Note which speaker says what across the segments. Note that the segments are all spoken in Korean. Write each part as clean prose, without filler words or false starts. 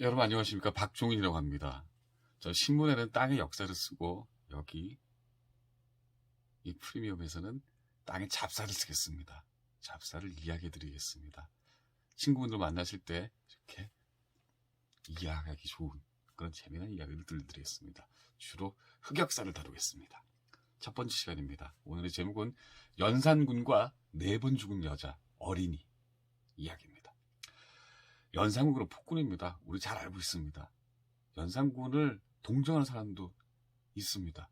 Speaker 1: 여러분 안녕하십니까? 박종인이라고 합니다. 저 신문에는 땅의 역사를 쓰고 여기 이 프리미엄에서는 땅의 잡사를 쓰겠습니다. 잡사를 이야기해 드리겠습니다. 친구분들 만나실 때 이렇게 이야기하기 좋은 그런 재미난 이야기를 들려드리겠습니다. 주로 흑역사를 다루겠습니다. 첫 번째 시간입니다. 오늘의 제목은 연산군과 4번 죽은 여자 어린이 이야기입니다. 연산군은 폭군입니다. 우리 잘 알고 있습니다. 연산군을 동정하는 사람도 있습니다.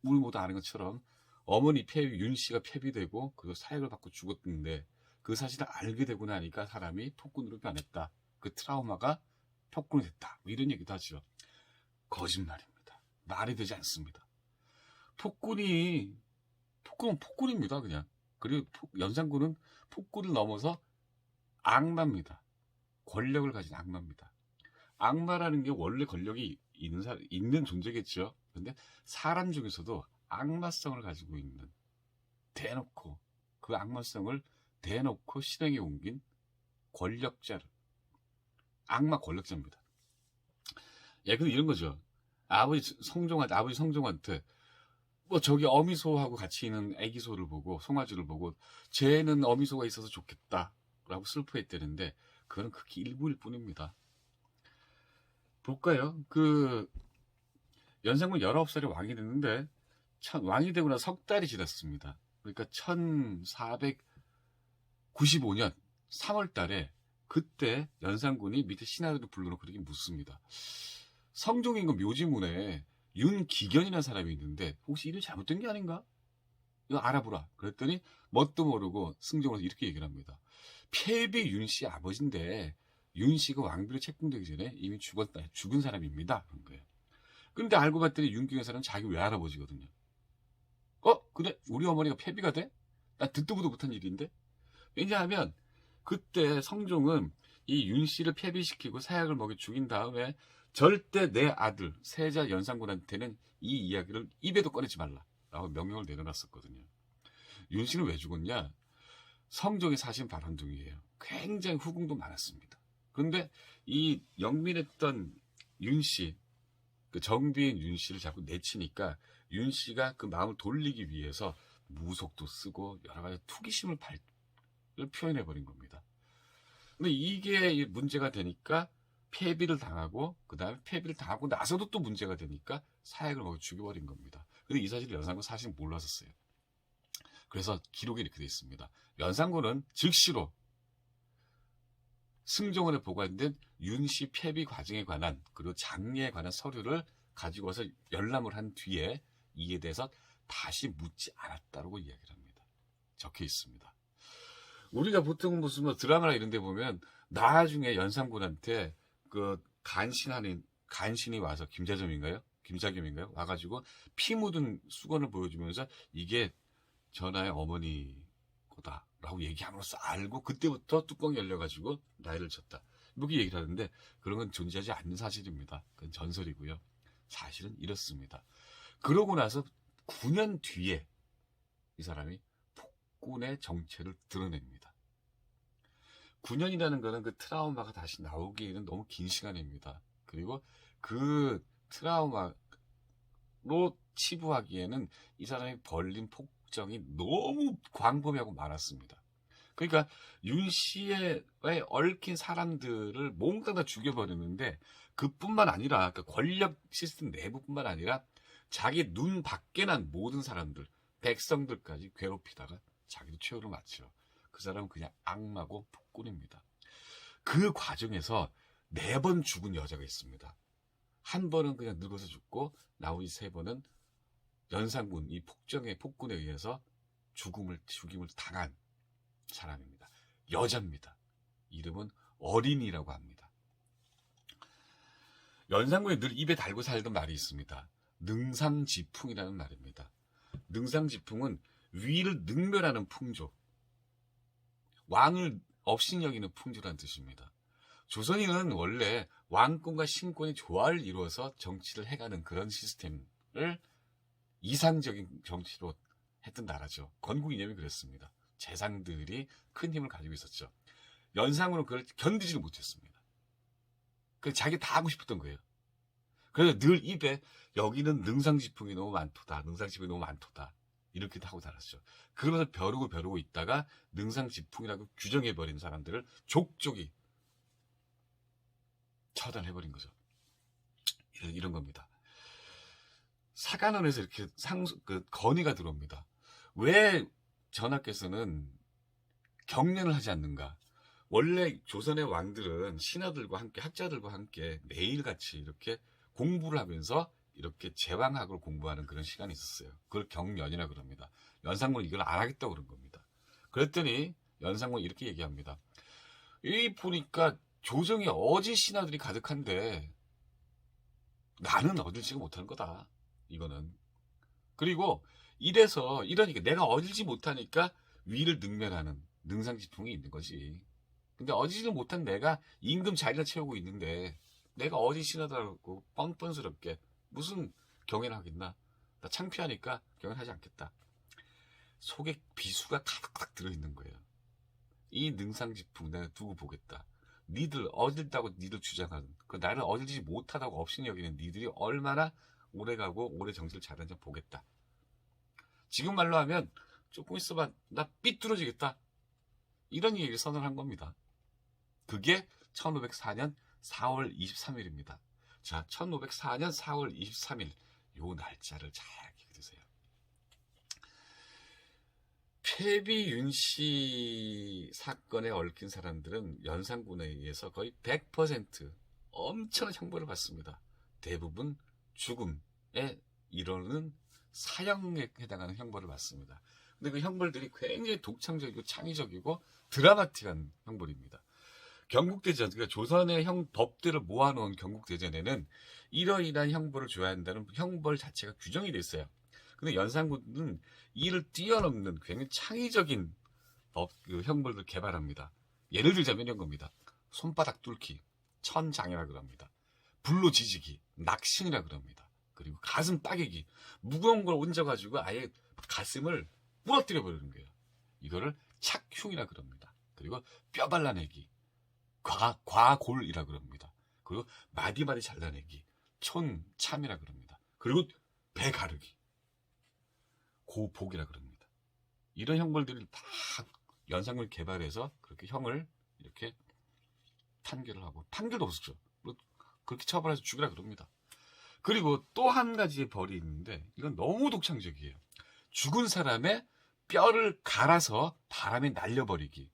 Speaker 1: 우리 모두 아는 것처럼 어머니 윤 씨가 폐비되고 그리고 사형을 받고 죽었는데 그 사실을 알게 되고 나니까 사람이 폭군으로 변했다. 그 트라우마가 폭군이 됐다. 이런 얘기도 하죠. 거짓말입니다. 말이 되지 않습니다. 폭군은 폭군입니다. 그냥. 그리고 연산군은 폭군을 넘어서 악마입니다. 권력을 가진 악마입니다. 악마라는 게 원래 권력이 있는 존재겠죠. 근데 사람 중에서도 악마성을 가지고 있는 그 악마성을 대놓고 실행에 옮긴 악마 권력자입니다. 예, 근데 이런 거죠. 아버지 성종한테 뭐 저기 어미소하고 같이 있는 애기소를 보고 송아지를 보고 쟤는 어미소가 있어서 좋겠다라고 슬퍼했다는데 그건 극히 일부일 뿐입니다. 볼까요? 연산군 19살에 왕이 됐는데 왕이 되고 나서 석 달이 지났습니다. 그러니까 1495년 3월 달에 그때 연산군이 밑에 신하들을 불러놓고 그렇게 묻습니다. 성종인거 묘지문에 윤기견이라는 사람이 있는데 혹시 이름이 잘못된 게 아닌가? 이거 알아보라. 그랬더니 뭣도 모르고 승종으로서 이렇게 얘기를 합니다. 폐비 윤씨 아버지인데 윤씨가 왕비로 책봉되기 전에 이미 죽은 사람입니다. 그런 거예요. 근데 알고 봤더니 윤기견 사람은 자기 외할아버지거든요. 그래? 우리 어머니가 폐비가 돼? 난 듣도 보도 못한 일인데? 왜냐하면 그때 성종은 이 윤씨를 폐비시키고 사약을 먹여 죽인 다음에 절대 내 아들 세자 연산군한테는 이 이야기를 입에도 꺼내지 말라라고 명령을 내려놨었거든요. 윤씨는 왜 죽었냐? 성종이 사신 발언둥이에요. 굉장히 후궁도 많았습니다. 그런데 이 영민했던 윤씨, 그 정비인 윤씨를 자꾸 내치니까 윤씨가 그 마음을 돌리기 위해서 무속도 쓰고 여러 가지 투기심을 표현해버린 겁니다. 근데 이게 문제가 되니까 폐비를 당하고 그 다음에 폐비를 당하고 나서도 또 문제가 되니까 사약을 먹여 죽여버린 겁니다. 근데 이 사실을 연산군 사실 몰랐었어요. 그래서 기록이 이렇게 되어 있습니다. 연산군은 즉시로 승종원에 보관된 윤씨 폐비 과정에 관한 그리고 장례에 관한 서류를 가지고 와서 열람을 한 뒤에 이에 대해서 다시 묻지 않았다고 이야기를 합니다. 적혀 있습니다. 우리가 보통 무슨 드라마나 이런 데 보면 나중에 연산군한테 그 간신이 와서 김자겸인가요? 와가지고 피 묻은 수건을 보여주면서 이게 전하의 어머니 거다라고 얘기함으로써 알고 그때부터 뚜껑이 열려가지고 나이를 쳤다. 이렇게 얘기를 하는데 그런 건 존재하지 않는 사실입니다. 그건 전설이고요. 사실은 이렇습니다. 그러고 나서 9년 뒤에 이 사람이 폭군의 정체를 드러냅니다. 9년이라는 거는 그 트라우마가 다시 나오기에는 너무 긴 시간입니다. 그리고 그 트라우마로 치부하기에는 이 사람이 벌린 폭정이 너무 광범위하고 많았습니다. 그러니까 윤 씨에 얽힌 사람들을 몽땅 다 죽여버리는데 그뿐만 아니라 그 권력 시스템 내부뿐만 아니라 자기 눈 밖에 난 모든 사람들, 백성들까지 괴롭히다가 자기도 최후를 마치죠. 그 사람은 그냥 악마고 폭군입니다. 그 과정에서 4번 죽은 여자가 있습니다. 한 번은 그냥 늙어서 죽고 나머지 3번은 연산군 이 폭군에 의해서 죽임을 당한 사람입니다. 여자입니다. 이름은 어린이라고 합니다. 연산군이 늘 입에 달고 살던 말이 있습니다. 능상지풍이라는 말입니다. 능상지풍은 위를 능멸하는 풍조, 왕을 업신여기는 풍조라는 뜻입니다. 조선인은 원래 왕권과 신권의 조화를 이루어서 정치를 해가는 그런 시스템을 이상적인 정치로 했던 나라죠. 건국 이념이 그랬습니다. 재상들이 큰 힘을 가지고 있었죠. 연산군은 그걸 견디지를 못했습니다. 그 자기 다 하고 싶었던 거예요. 그래서 늘 입에 여기는 능상지풍이 너무 많도다. 능상지풍이 너무 많도다. 이렇게도 하고 살았죠. 그러면서 벼르고 있다가 능상지풍이라고 규정해버린 사람들을 족족이 처단해버린 거죠. 이런 겁니다. 사간원에서 이렇게 건의가 들어옵니다. 왜 전하께서는 경련을 하지 않는가? 원래 조선의 왕들은 신하들과 함께 학자들과 함께 매일같이 이렇게 공부를 하면서 이렇게 제왕학을 공부하는 그런 시간이 있었어요. 그걸 경연이라 그럽니다. 연산군은 이걸 안 하겠다고 그런 겁니다. 그랬더니 연산군이 이렇게 얘기합니다. 이 보니까 조정에 어지 신하들이 가득한데 나는 얻을지가 못하는 거다. 이거는. 그리고 이러니까 내가 얻을지 못하니까 위를 능멸하는 능상지풍이 있는 거지. 근데 얻지도 못한 내가 임금 자리를 채우고 있는데 내가 어디 신하더라고 뻔뻔스럽게 무슨 경연을 하겠나. 나 창피하니까 경연하지 않겠다. 속에 비수가 가득 들어있는 거예요. 이 능상지풍 내가 두고 보겠다. 니들 얻을다고 니들 주장하는 그 나를 얻을지 못하다고 없이 여기는 니들이 얼마나 오래가고 오래 정치를 잘하는지 보겠다. 지금 말로 하면 조금 있어봐 나 삐뚤어지겠다. 이런 얘기를 선언한 겁니다. 그게 1504년 4월 23일입니다. 자, 1504년 4월 23일 요 날짜를 잘 기억해두세요. 폐비 윤씨 사건에 얽힌 사람들은 연산군에 의해서 거의 100% 엄청난 형벌을 받습니다. 대부분 죽음에 이르는 사형에 해당하는 형벌을 받습니다. 근데 그 형벌들이 굉장히 독창적이고 창의적이고 드라마틱한 형벌입니다. 경국대전, 그러니까 조선의 법들을 모아놓은 경국대전에는 이러이러한 형벌을 줘야 한다는 형벌 자체가 규정이 돼 있어요. 근데 연산군은 이를 뛰어넘는 굉장히 창의적인 형벌을 개발합니다. 예를 들자면 이런 겁니다. 손바닥 뚫기, 천장이라 그럽니다. 불로 지지기, 낙신이라 그럽니다. 그리고 가슴 따개기, 무거운 걸 얹어가지고 아예 가슴을 부러뜨려 버리는 거예요. 이거를 착흉이라 그럽니다. 그리고 뼈 발라내기, 과골이라 그럽니다. 그리고 마디마디 잘라내기, 촌참이라 그럽니다. 그리고 배 가르기, 고복이라 그럽니다. 이런 형벌들을 다 연산군이 개발해서 그렇게 형을 이렇게 판결을 하고, 판결도 없었죠. 그렇게 처벌해서 죽이라 그럽니다. 그리고 또 한 가지의 벌이 있는데 이건 너무 독창적이에요. 죽은 사람의 뼈를 갈아서 바람에 날려버리기,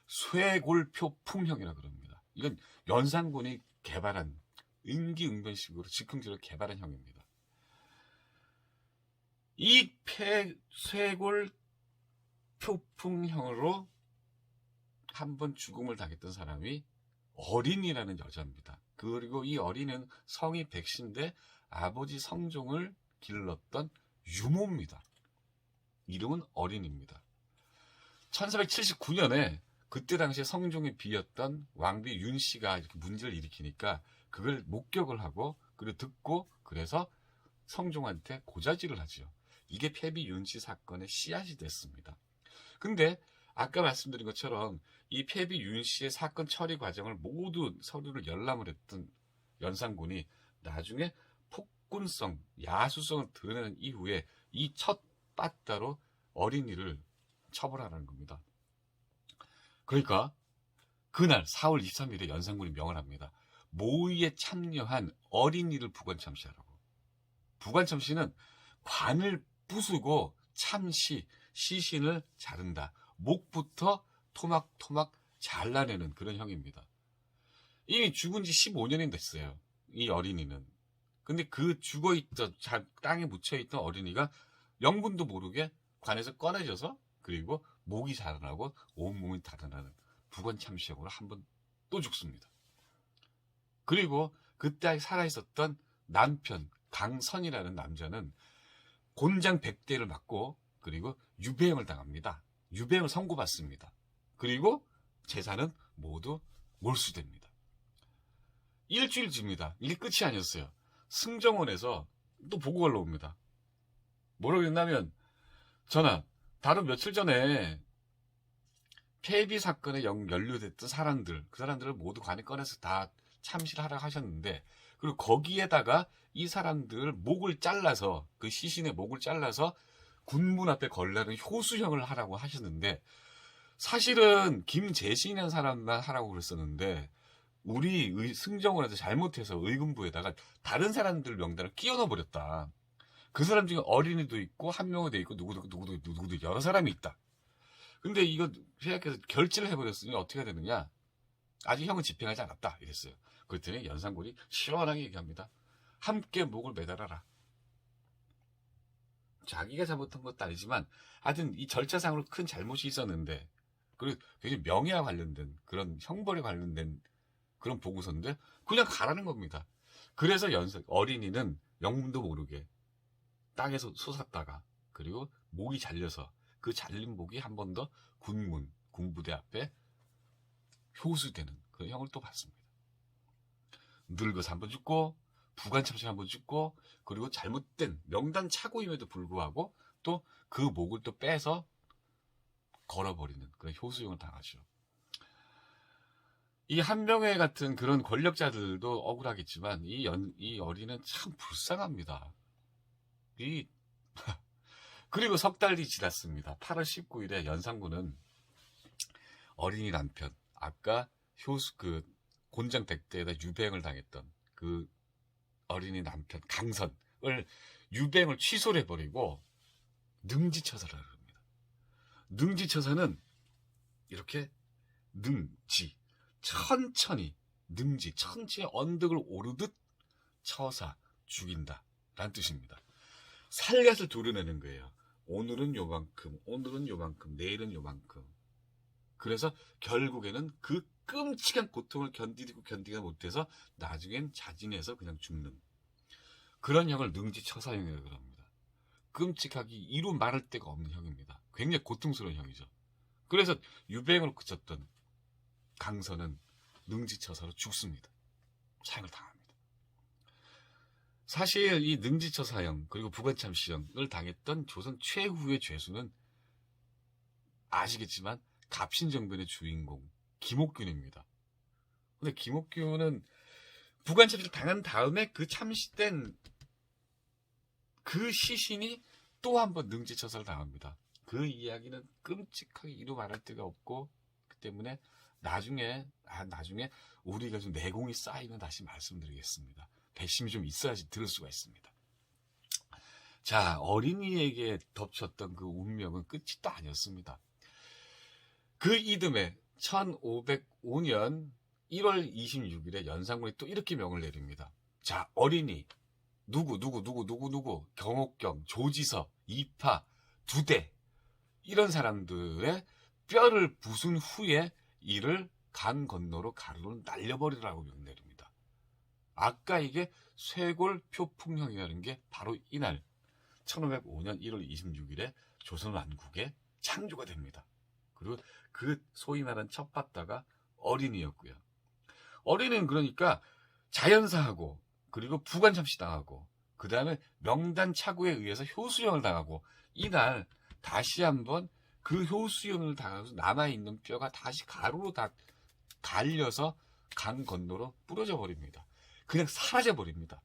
Speaker 1: 쇠골표풍형이라 그럽니다. 이건 연산군이 개발한 임기응변식으로 즉흥적으로 개발한 형입니다. 이 쇠골표풍형으로 한번 죽음을 당했던 사람이 어린이라는 여자입니다. 그리고 이 어린이는 성이 백신데 아버지 성종을 길렀던 유모입니다. 이름은 어린입니다. 1479년에 그때 당시에 성종의 비였던 왕비 윤씨가 이렇게 문제를 일으키니까 그걸 목격을 하고 그리고 듣고 그래서 성종한테 고자질을 하죠. 이게 폐비 윤씨 사건의 씨앗이 됐습니다. 근데 아까 말씀드린 것처럼 이 폐비 윤씨의 사건 처리 과정을 모두 서류를 열람을 했던 연산군이 나중에 폭군성, 야수성을 드러내는 이후에 이 첫 빠따로 어린이를 처벌하라는 겁니다. 그러니까 그날 4월 23일에 연산군이 명을 합니다. 모의에 참여한 어린이를 부관참시하라고. 부관참시는 관을 부수고 참시, 시신을 자른다. 목부터 토막토막 잘라내는 그런 형입니다. 이미 죽은 지 15년이 됐어요. 이 어린이는. 근데 그 죽어있던, 땅에 묻혀있던 어린이가 영분도 모르게 관에서 꺼내져서 그리고 목이 자라나고 온몸이 달아나는 부관참시형으로 한 번 또 죽습니다. 그리고 그때 살아있었던 남편 강선이라는 남자는 곤장 100대를 맞고 그리고 유배형을 당합니다. 유배형을 선고받습니다. 그리고 재산은 모두 몰수됩니다. 일주일 집니다. 이게 끝이 아니었어요. 승정원에서 또 보고가 올라옵니다. 뭐라고 했냐면 전하, 다른 며칠 전에 폐비 사건에 연루됐던 사람들, 그 사람들을 모두 관에 꺼내서 다 참시를 하라고 하셨는데, 그리고 거기에다가 이 사람들 목을 잘라서, 그 시신의 목을 잘라서 군문 앞에 걸라는 효수형을 하라고 하셨는데, 사실은 김재신이라는 사람만 하라고 그랬었는데, 우리 승정원에서 잘못해서 의금부에다가 다른 사람들 명단을 끼워 넣어버렸다. 그 사람 중에 어린이도 있고 한명호도 있고 누구도 여러 사람이 있다. 근데 이거 생각해서 결재를 해버렸으니 어떻게 해야 되느냐? 아직 형은 집행하지 않았다 이랬어요. 그랬더니 연산군이 시원하게 얘기합니다. 함께 목을 매달아라. 자기가 잘못한 것도 아니지만 하여튼 이 절차상으로 큰 잘못이 있었는데, 그리고 굉장히 명예와 관련된 그런 형벌에 관련된 그런 보고서인데 그냥 가라는 겁니다. 그래서 어린이는 영문도 모르게 땅에서 솟았다가, 그리고 목이 잘려서 그 잘린 목이 한 번 더 군부대 앞에 효수되는 그런 형을 또 받습니다. 늙어서 한 번 죽고, 부관참시 한 번 죽고, 그리고 잘못된 명단 착오임에도 불구하고 또 그 목을 또 빼서 걸어버리는 그런 효수형을 당하죠. 이 한명회 같은 그런 권력자들도 억울하겠지만 이 어린이는 참 불쌍합니다. 그리고 석 달이 지났습니다. 8월 19일에 연산군은 어린이 남편, 아까 그 곤장 백대에다 유배행을 당했던 그 어린이 남편 강선을 유배행을 취소를 해버리고 능지처사를 합니다. 능지처사는 이렇게 천천히 천지의 언덕을 오르듯 처사, 죽인다 라는 뜻입니다. 살갗을 도려내는 거예요. 오늘은 요만큼, 내일은 요만큼. 그래서 결국에는 그 끔찍한 고통을 견디가 못해서 나중엔 자진해서 그냥 죽는 그런 형을 능지처사형이라고 합니다. 끔찍하기 이루 말할 데가 없는 형입니다. 굉장히 고통스러운 형이죠. 그래서 유배행을 그쳤던 강선은 능지처사로 죽습니다. 사형을 당합니다. 사실 이 능지처사형 그리고 부관참시형을 당했던 조선 최후의 죄수는 아시겠지만 갑신정변의 주인공 김옥균입니다. 근데 김옥균은 부관참시를 당한 다음에 그 참시된 그 시신이 또 한 번 능지처사를 당합니다. 그 이야기는 끔찍하게 이루 말할 데가 없고, 그 때문에 나중에 우리가 좀 내공이 쌓이면 다시 말씀드리겠습니다. 배심이 좀 있어야지 들을 수가 있습니다. 자, 어린이에게 덮쳤던 그 운명은 끝이 또 아니었습니다. 그 이듬해 1505년 1월 26일에 연산군이 또 이렇게 명을 내립니다. 자, 어린이 누구 경옥경, 조지서, 이파, 두대 이런 사람들의 뼈를 부순 후에 이를 강 건너로 가루로 날려버리라고 명내립니다. 아까 이게 쇄골 표풍형이라는 게 바로 이날 1505년 1월 26일에 조선 왕국의 창조가 됩니다. 그리고 그 소위 말하는 첫 바다가 어린이였고요. 어린이는 그러니까 자연사하고 그리고 부관참시 당하고 그 다음에 명단 착오에 의해서 효수형을 당하고 이날 다시 한번 그 효수형을 당하면서 남아있는 뼈가 다시 가루로 다 갈려서 강 건너로 뿌려져 버립니다. 그냥 사라져 버립니다.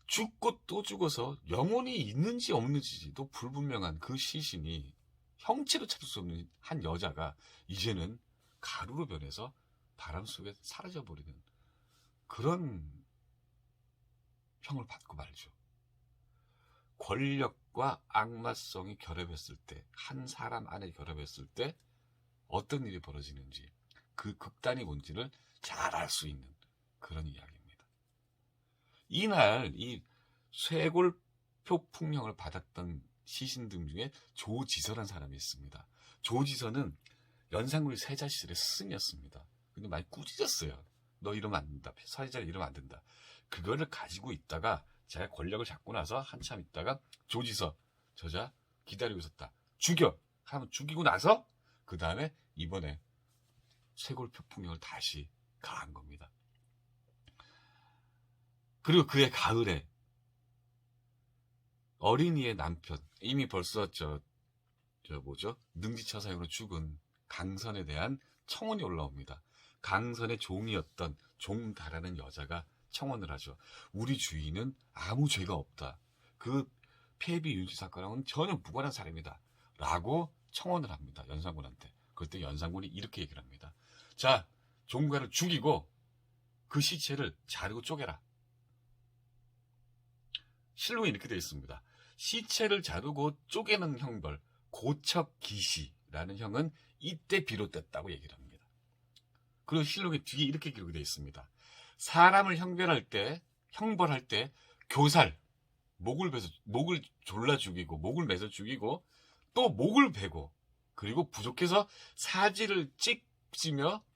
Speaker 1: 죽고 또 죽어서 영혼이 있는지 없는지도 불분명한 그 시신이 형체로 찾을 수 없는 한 여자가 이제는 가루로 변해서 바람 속에 사라져 버리는 그런 형을 받고 말죠. 권력과 악마성이 결합했을 때, 한 사람 안에 결합했을 때 어떤 일이 벌어지는지, 그 극단이 뭔지를 잘 알 수 있는 그런 이야기입니다. 이날 이 쇄골표 풍형을 받았던 시신들 중에 조지서라는 사람이 있습니다. 조지서는 연산군의 세자시절의 스승이었습니다. 근데 많이 꾸짖었어요. 너 이러면 안 된다. 사회자를 이러면 안 된다. 그거를 가지고 있다가 제가 권력을 잡고 나서 한참 있다가 조지서 저자 기다리고 있었다. 죽여! 하면 죽이고 나서 그 다음에 이번에 쇄골표 풍형을 다시 가한 겁니다. 그리고 그해 가을에 어린이의 남편, 이미 벌써 능지처사형으로 죽은 강선에 대한 청원이 올라옵니다. 강선의 종이었던 종다라는 여자가 청원을 하죠. 우리 주인은 아무 죄가 없다. 그 폐비 윤씨 사건하고는 전혀 무관한 사람이다. 라고 청원을 합니다. 연산군한테. 그때 연산군이 이렇게 얘기를 합니다. 자, 종가를 죽이고 그 시체를 자르고 쪼개라. 실록에 이렇게 되어 있습니다. 시체를 자르고 쪼개는 형벌, 고척기시라는 형은 이때 비롯됐다고 얘기를 합니다. 그리고 실록의 뒤에 이렇게 기록이 되어 있습니다. 사람을 형벌할 때 교살, 목을 졸라 죽이고, 목을 매서 죽이고, 또 목을 베고, 그리고 부족해서 사지를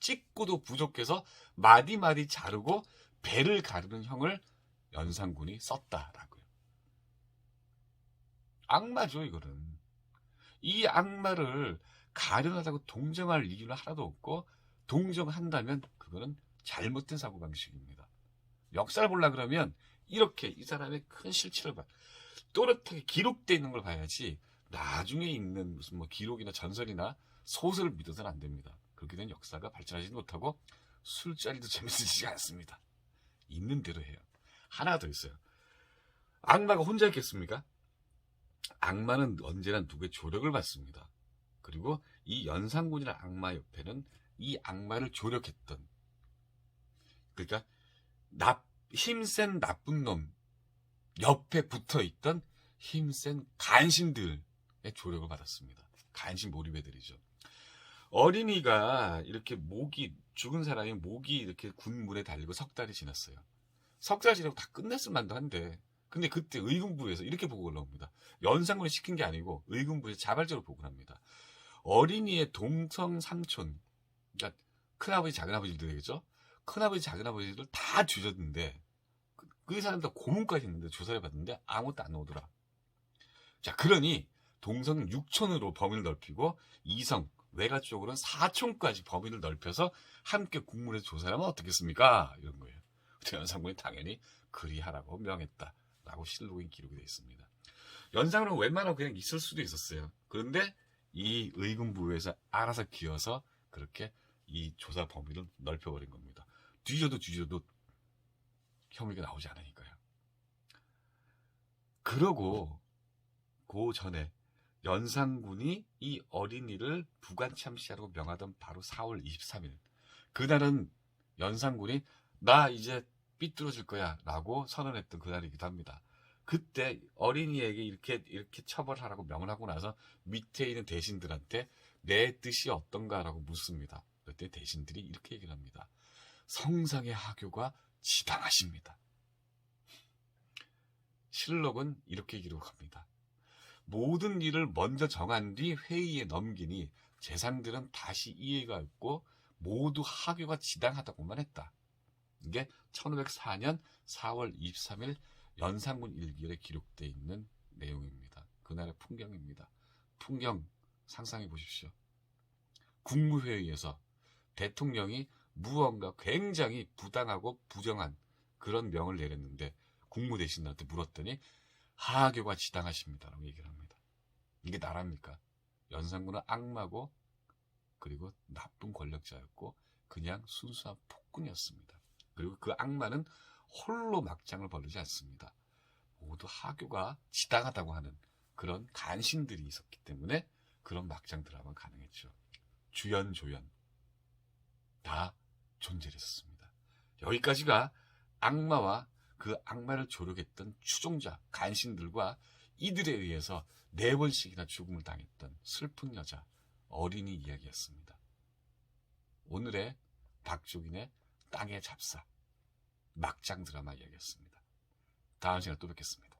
Speaker 1: 찍고도 부족해서 마디마디 자르고 배를 가르는 형을 연산군이 썼다라고요. 악마죠, 이거는. 이 악마를 가련하다고 동정할 이유는 하나도 없고, 동정한다면 그거는 잘못된 사고방식입니다. 역사를 보려고 그러면 이렇게 이 사람의 큰 실체를 또렷하게 기록되어 있는 걸 봐야지 나중에 있는 무슨 기록이나 전설이나 소설을 믿어서는 안 됩니다. 그렇게 된 역사가 발전하지 못하고 술자리도 재밌으시지 않습니다. 있는 대로 해요. 하나 더 있어요. 악마가 혼자 있겠습니까? 악마는 언제나 누구의 조력을 받습니다. 그리고 이 연산군이라는 악마 옆에는 이 악마를 조력했던, 그러니까 힘센 나쁜 놈 옆에 붙어있던 힘센 간신들의 조력을 받았습니다. 간신 몰입애들이죠. 어린이가 이렇게 죽은 사람이 목이 이렇게 군물에 달리고 석 달이 지났어요. 석 달 지나고 다 끝냈을 만도 한데, 근데 그때 의금부에서 이렇게 보고를 나옵니다. 연산군이 시킨 게 아니고 의금부에서 자발적으로 보고를 합니다. 어린이의 동성 삼촌, 그러니까 큰아버지 작은아버지도 되겠죠. 큰아버지 작은아버지를 다 뒤졌는데 그 사람들 고문까지 했는데 조사를 받는데 아무것도 안 나오더라. 자, 그러니 동성 6촌으로 범위를 넓히고 이성 외가 쪽으로는 4촌까지 범위를 넓혀서 함께 국문에서 조사를 하면 어떻겠습니까? 이런 거예요. 연산군이 당연히 그리하라고 명했다라고 실록에 기록이 되어 있습니다. 연산군은 웬만하면 그냥 있을 수도 있었어요. 그런데 이 의금부에서 알아서 기어서 그렇게 이 조사 범위를 넓혀버린 겁니다. 뒤져도 혐의가 나오지 않으니까요. 그러고 그 전에 연산군이 이 어린이를 부관참시하라고 명하던 바로 4월 23일, 그날은 연산군이 나 이제 삐뚤어질 거야 라고 선언했던 그날이기도 합니다. 그때 어린이에게 이렇게 처벌하라고 명하고 나서 밑에 있는 대신들한테 내 뜻이 어떤가라고 묻습니다. 그때 대신들이 이렇게 얘기를 합니다. 성상의 하교가 지당하십니다. 실록은 이렇게 기록합니다. 모든 일을 먼저 정한 뒤 회의에 넘기니 재상들은 다시 이해가 없고 모두 하교가 지당하다고만 했다. 이게 1504년 4월 23일 연산군 일기에 기록되어 있는 내용입니다. 그날의 풍경입니다. 풍경 상상해 보십시오. 국무회의에서 대통령이 무언가 굉장히 부당하고 부정한 그런 명을 내렸는데 국무대신들한테 물었더니 하교가 지당하십니다라고 얘기를 합니다. 이게 나랍니까? 연산군은 악마고 그리고 나쁜 권력자였고 그냥 순수한 폭군이었습니다. 그리고 그 악마는 홀로 막장을 벌이지 않습니다. 모두 하교가 지당하다고 하는 그런 간신들이 있었기 때문에 그런 막장 드라마가 가능했죠. 주연, 조연 다 존재를 했습니다. 여기까지가 악마와 그 악마를 조력했던 추종자, 간신들과 이들에 의해서 4번씩이나 죽음을 당했던 슬픈 여자, 어린이 이야기였습니다. 오늘의 박종인의 땅의 잡사, 막장 드라마 이야기였습니다. 다음 시간에 또 뵙겠습니다.